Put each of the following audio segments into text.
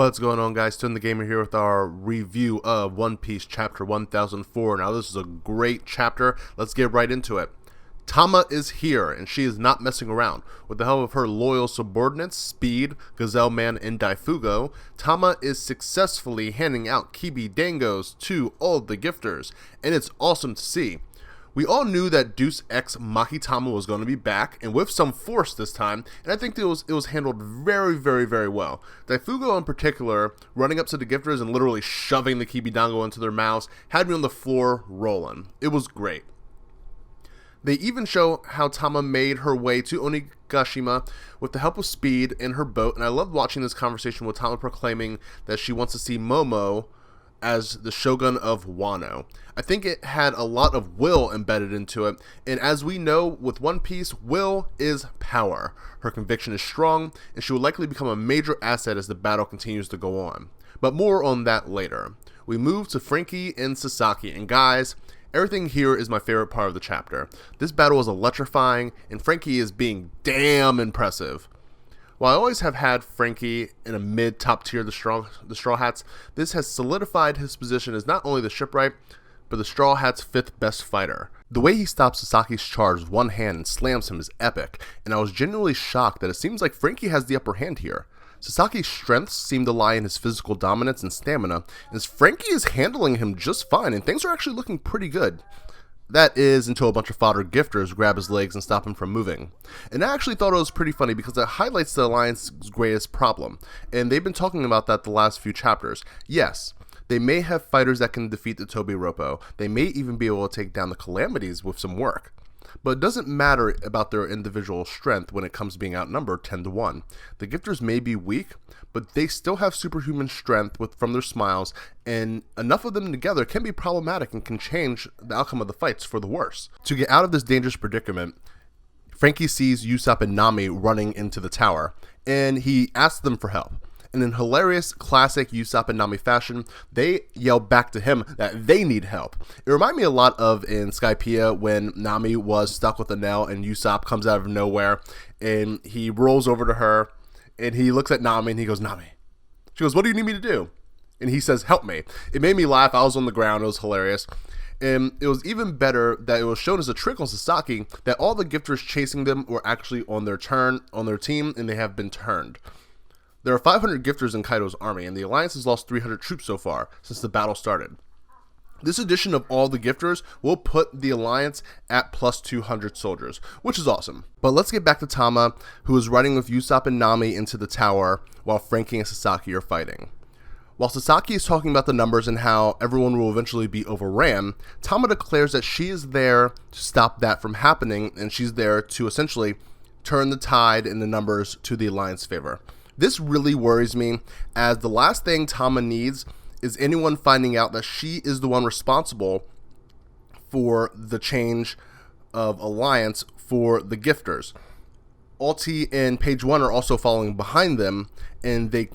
What's going on, guys? StoneTheGamer here with our review of One Piece chapter 1004. Now this is a great chapter. Let's get right into it. Tama is here, and she is not messing around. With the help of her loyal subordinates, Speed, Gazelle Man, and Daifugo, Tama is successfully handing out Kibi Dangos to all the gifters, and it's awesome to see. We all knew that Deus X Machi-Tama was going to be back, and with some force this time, and I think it was handled very well. Daifugo in particular, running up to the gifters and literally shoving the Kibi Dango into their mouths, had me on the floor rolling. It was great. They even show how Tama made her way to Onigashima with the help of Speed in her boat, and I loved watching this conversation with Tama proclaiming that she wants to see Momo as the Shogun of Wano. I think it had a lot of will embedded into it, and as we know with One Piece, will is power. Her conviction is strong, and she will likely become a major asset as the battle continues to go on. But more on that later. We move to Franky and Sasaki, and guys, everything here is my favorite part of the chapter. This battle is electrifying, and Franky is being damn impressive. While I always have had Franky in a mid-top tier of the Straw Hats, this has solidified his position as not only the shipwright, but the Straw Hats' 5th best fighter. The way he stops Sasaki's charge with one hand and slams him is epic, and I was genuinely shocked that it seems like Franky has the upper hand here. Sasaki's strengths seem to lie in his physical dominance and stamina, and Franky is handling him just fine, and things are actually looking pretty good. That is until a bunch of fodder gifters grab his legs and stop him from moving. And I actually thought it was pretty funny because it highlights the Alliance's greatest problem. And they've been talking about that the last few chapters. Yes, they may have fighters that can defeat the Tobi Roppo. They may even be able to take down the Calamities with some work. But it doesn't matter about their individual strength when it comes to being outnumbered 10-1. The gifters may be weak, but they still have superhuman strength from their smiles, and enough of them together can be problematic and can change the outcome of the fights for the worse. To get out of this dangerous predicament, Franky sees Usopp and Nami running into the tower, and he asks them for help. And in hilarious, classic Usopp and Nami fashion, they yell back to him that they need help. It reminded me a lot of in Skypiea when Nami was stuck with a nail and Usopp comes out of nowhere and he rolls over to her and he looks at Nami and he goes, "Nami." She goes, "What do you need me to do?" And he says, "Help me." It made me laugh. I was on the ground. It was hilarious. And it was even better that it was shown as a trick on Sasaki that all the gifters chasing them were actually on their team, and they have been turned. There are 500 gifters in Kaido's army, and the Alliance has lost 300 troops so far since the battle started. This addition of all the gifters will put the Alliance at plus 200 soldiers, which is awesome. But let's get back to Tama, who is riding with Usopp and Nami into the tower while Franky and Sasaki are fighting. While Sasaki is talking about the numbers and how everyone will eventually be overran, Tama declares that she is there to stop that from happening, and she's there to essentially turn the tide in the numbers to the Alliance's favor. This really worries me, as the last thing Tama needs is anyone finding out that she is the one responsible for the change of alliance for the gifters. Ulti and Page 1 are also following behind them, and they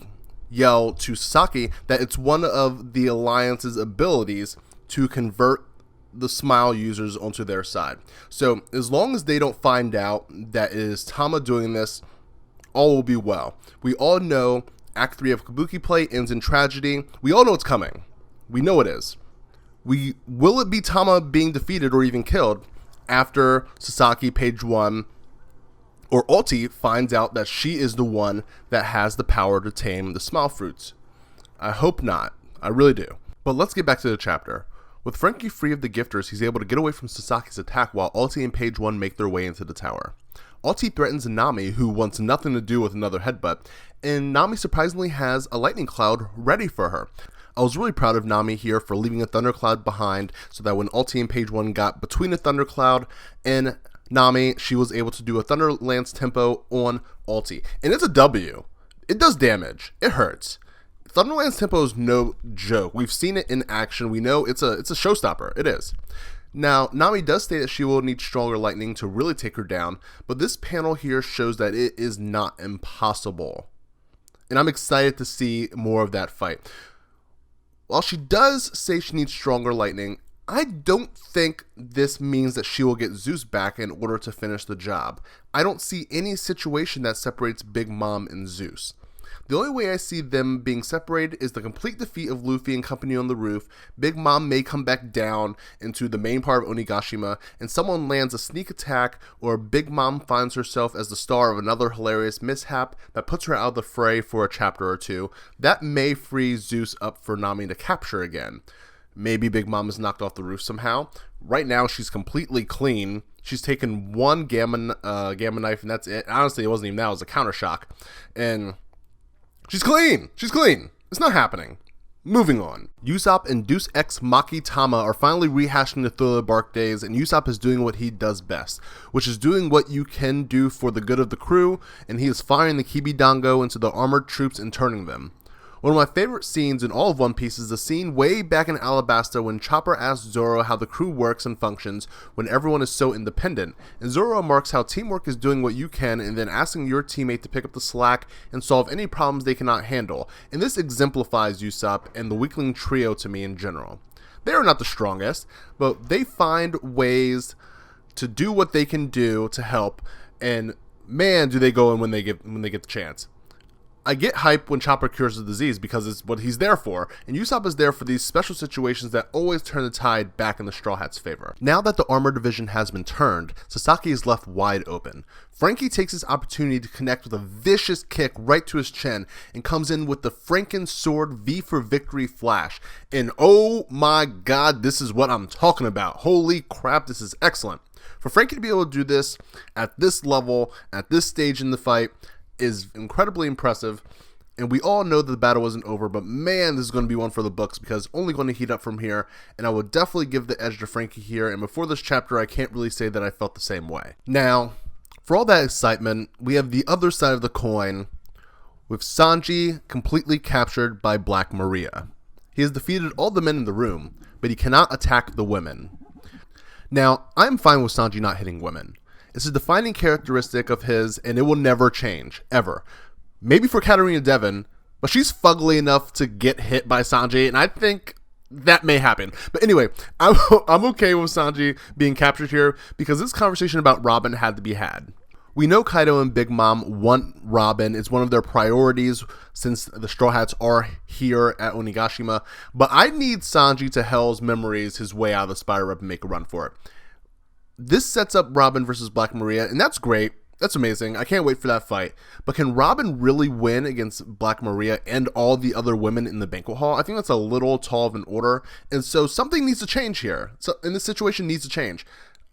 yell to Sasaki that it's one of the Alliance's abilities to convert the Smile users onto their side. So as long as they don't find out that it is Tama doing this, all will be well. We all know Act 3 of Kabuki Play ends in tragedy. We all know it's coming. We know it is. Will it be Tama being defeated or even killed after Sasaki, Page 1, or Ulti finds out that she is the one that has the power to tame the Smile Fruits? I hope not. I really do. But let's get back to the chapter. With Franky free of the gifters, he's able to get away from Sasaki's attack while Ulti and Page 1 make their way into the tower. Ulti threatens Nami, who wants nothing to do with another headbutt, and Nami surprisingly has a lightning cloud ready for her. I was really proud of Nami here for leaving a thundercloud behind so that when Ulti and Page 1 got between a thundercloud and Nami, she was able to do a Thunder Lance tempo on Ulti. And it's a W. It does damage. It hurts. Thunder Lance tempo is no joke. We've seen it in action. We know it's a showstopper. It is. Now, Nami does state that she will need stronger lightning to really take her down, but this panel here shows that it is not impossible. And I'm excited to see more of that fight. While she does say she needs stronger lightning, I don't think this means that she will get Zeus back in order to finish the job. I don't see any situation that separates Big Mom and Zeus. The only way I see them being separated is the complete defeat of Luffy and company on the roof. Big Mom may come back down into the main part of Onigashima, and someone lands a sneak attack, or Big Mom finds herself as the star of another hilarious mishap that puts her out of the fray for a chapter or two. That may free Zeus up for Nami to capture again. Maybe Big Mom is knocked off the roof somehow. Right now, she's completely clean. She's taken one gamma knife, and that's it. Honestly, it wasn't even that. It was a counter shock. And she's clean. She's clean. It's not happening. Moving on. Usopp and Deus Ex Machi-Tama are finally rehashing the Thriller Bark days, and Usopp is doing what he does best, which is doing what you can do for the good of the crew, and he is firing the Kibidango into the armored troops and turning them. One of my favorite scenes in all of One Piece is the scene way back in Alabasta when Chopper asks Zoro how the crew works and functions when everyone is so independent, and Zoro remarks how teamwork is doing what you can and then asking your teammate to pick up the slack and solve any problems they cannot handle, and this exemplifies Usopp and the weakling trio to me in general. They are not the strongest, but they find ways to do what they can do to help, and man, do they go in when they get the chance. I get hype when Chopper cures the disease because it's what he's there for, and Usopp is there for these special situations that always turn the tide back in the Straw Hats' favor. Now that the armor division has been turned, Sasaki is left wide open. Franky takes his opportunity to connect with a vicious kick right to his chin and comes in with the Franken Sword V for Victory Flash. And oh my god, this is what I'm talking about. Holy crap, this is excellent. For Franky to be able to do this at this level, at this stage in the fight, is incredibly impressive, and we all know that the battle isn't over, but man, this is going to be one for the books because it's only going to heat up from here, and I would definitely give the edge to Franky here, and before this chapter, I can't really say that I felt the same way. Now, for all that excitement, we have the other side of the coin, with Sanji completely captured by Black Maria. He has defeated all the men in the room, but he cannot attack the women. Now, I'm fine with Sanji not hitting women. It's a defining characteristic of his, and it will never change, ever. Maybe for Katarina Devon, but she's fugly enough to get hit by Sanji, and I think that may happen. But anyway, I'm okay with Sanji being captured here, because this conversation about Robin had to be had. We know Kaido and Big Mom want Robin. It's one of their priorities since the Straw Hats are here at Onigashima, but I need Sanji to Hell's Memories his way out of the Spider Web and make a run for it. This sets up Robin versus Black Maria, and that's great. That's amazing. I can't wait for that fight. But can Robin really win against Black Maria and all the other women in the banquet hall? I think that's a little tall of an order. And so something needs to change here. So, and this situation needs to change.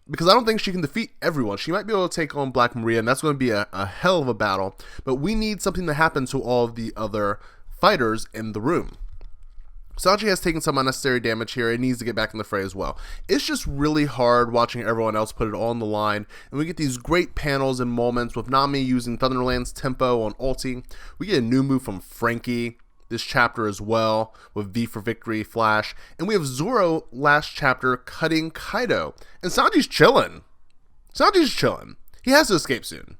Because I don't think she can defeat everyone. She might be able to take on Black Maria, and that's going to be a hell of a battle. But we need something to happen to all of the other fighters in the room. Sanji has taken some unnecessary damage here and needs to get back in the fray as well. It's just really hard watching everyone else put it all on the line, and we get these great panels and moments with Nami using Thunderland's tempo on ulti. We get a new move from Franky this chapter as well with V for Victory Flash, and we have Zoro last chapter cutting Kaido, and Sanji's chilling. Sanji's chilling. He has to escape soon.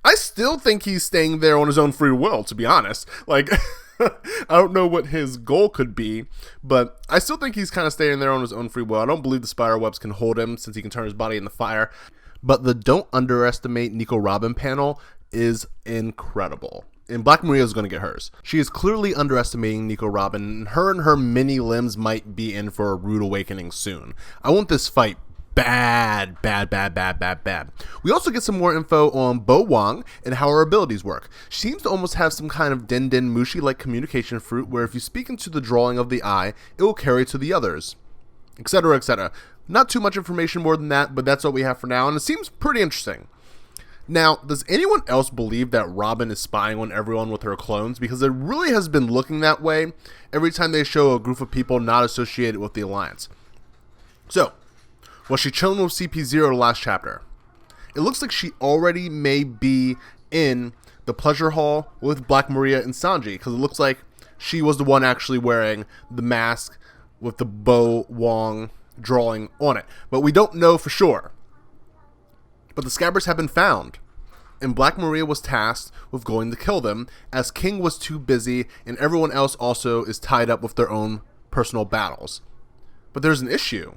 I still think he's staying there on his own free will, to be honest. Like, I don't know what his goal could be, but I still think he's kind of staying there on his own free will. I don't believe the spider webs can hold him since he can turn his body into fire. But the Don't Underestimate Nico Robin panel is incredible. And Black Maria is going to get hers. She is clearly underestimating Nico Robin, and her mini limbs might be in for a rude awakening soon. I want this fight bad. We also get some more info on Bo Wang and how her abilities work. She seems to almost have some kind of Den Den Mushi-like communication fruit where if you speak into the drawing of the eye, it will carry to the others, etc., etc. Not too much information more than that, but that's what we have for now, and it seems pretty interesting. Now, does anyone else believe that Robin is spying on everyone with her clones? Because it really has been looking that way every time they show a group of people not associated with the Alliance. So, was she chilling with CP0 last chapter? It looks like she already may be in the pleasure hall with Black Maria and Sanji, because it looks like she was the one actually wearing the mask with the Bo Wang drawing on it. But we don't know for sure. But the scabbards have been found, and Black Maria was tasked with going to kill them, as King was too busy, and everyone else also is tied up with their own personal battles. But there's an issue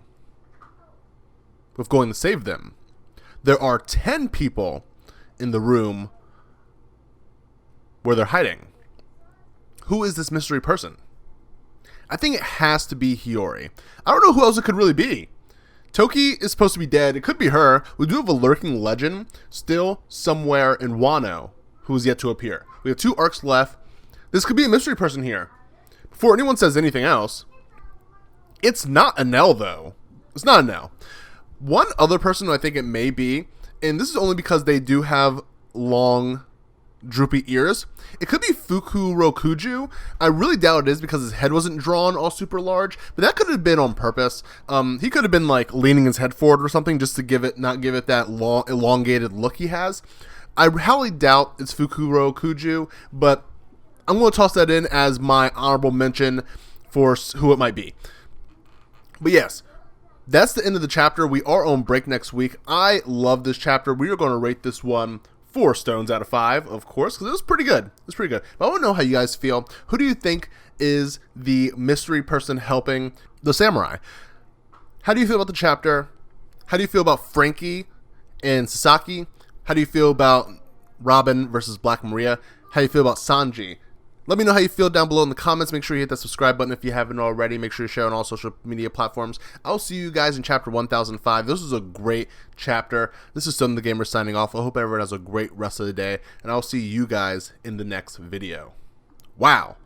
with going to save them. There are 10 people in the room where they're hiding. Who is this mystery person? I think it has to be Hiyori. I don't know who else it could really be. Toki is supposed to be dead. It could be her. We do have a lurking legend still somewhere in Wano who is yet to appear. We have 2 arcs left. This could be a mystery person here. Before anyone says anything else, it's not Enel, though. It's not Enel. One other person who I think it may be, and this is only because they do have long, droopy ears. It could be Fukurokuju. I really doubt it is because his head wasn't drawn all super large, but that could have been on purpose. He could have been like leaning his head forward or something just to not give it that long, elongated look he has. I highly doubt it's Fukurokuju, but I'm going to toss that in as my honorable mention for who it might be. But yes, that's the end of the chapter. We are on break next week. I love this chapter. We are going to rate this one 4 stones out of 5, of course, because it was pretty good. It's pretty good. But I want to know how you guys feel. Who do you think is the mystery person helping the samurai? How do you feel about the chapter? How do you feel about Franky and Sasaki? How do you feel about Robin versus Black Maria? How do you feel about Sanji? Let me know how you feel down below in the comments. Make sure you hit that subscribe button if you haven't already. Make sure you share on all social media platforms. I'll see you guys in chapter 1005. This was a great chapter. This is StoneTheGamer signing off. I hope everyone has a great rest of the day, and I'll see you guys in the next video. Wow.